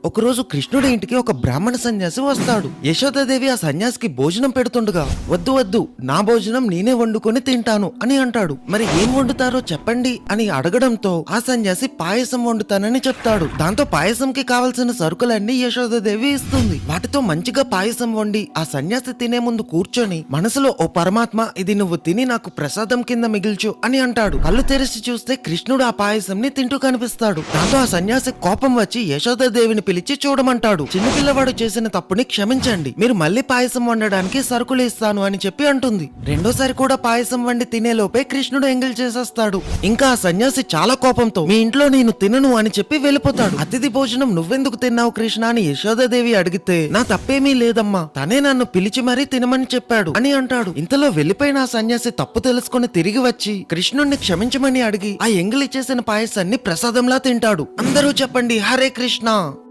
ఒకరోజు కృష్ణుడి ఇంటికి ఒక బ్రాహ్మణ సన్యాసి వస్తాడు. యశోదాదేవి ఆ సన్యాసికి భోజనం పెడుతుండగా వద్దు వద్దు, నా భోజనం నేనే వండుకొని తింటాను అని అంటాడు. మరి ఏం వండుతారో చెప్పండి అని అడగడంతో ఆ సన్యాసి పాయసం వండుతానని చెప్తాడు. దాంతో పాయసంకి కావలసిన సరుకులన్నీ యశోదాదేవి ఇస్తుంది. వాటితో మంచిగా పాయసం వండి ఆ సన్యాసి తినే ముందు కూర్చొని మనసులో, ఓ పరమాత్మ, ఇది నువ్వు తిని నాకు ప్రసాదం కింద మిగిల్చు అని అంటాడు. కళ్ళు తెరిచి చూస్తే కృష్ణుడు ఆ పాయసంని తింటూ కనిపిస్తాడు. దాంతో ఆ సన్యాసి కోపం వచ్చి యశోదాదేవిని పిలిచి చూడమంటాడు. చిన్నపిల్లవాడు చేసిన తప్పుని క్షమించండి, మీరు మళ్ళీ పాయసం వండడానికి సరుకులు ఇస్తాను అని చెప్పి అంటుంది. రెండోసారి కూడా పాయసం వండి తినేలోపే కృష్ణుడు ఎంగిల్ చేసేస్తాడు. ఇంకా ఆ సన్యాసి చాలా కోపంతో మీ ఇంట్లో నేను తినను అని చెప్పి వెళ్ళిపోతాడు. అతిథి భోజనం నువ్వెందుకు తిన్నావు కృష్ణ అని యశోదాదేవి అడిగితే, నా తప్పేమీ లేదమ్మా, తనే నన్ను పిలిచి మరీ తినమని చెప్పాడు అని అంటాడు. ఇంతలో వెళ్లిపోయిన ఆ సన్యాసి తప్పు తెలుసుకుని తిరిగి వచ్చి కృష్ణుణ్ణి క్షమించమని అడిగి ఆ ఎంగిలి చేసిన పాయసాన్ని ప్రసాదంలా తింటాడు. అందరూ చెప్పండి హరే కృష్ణ.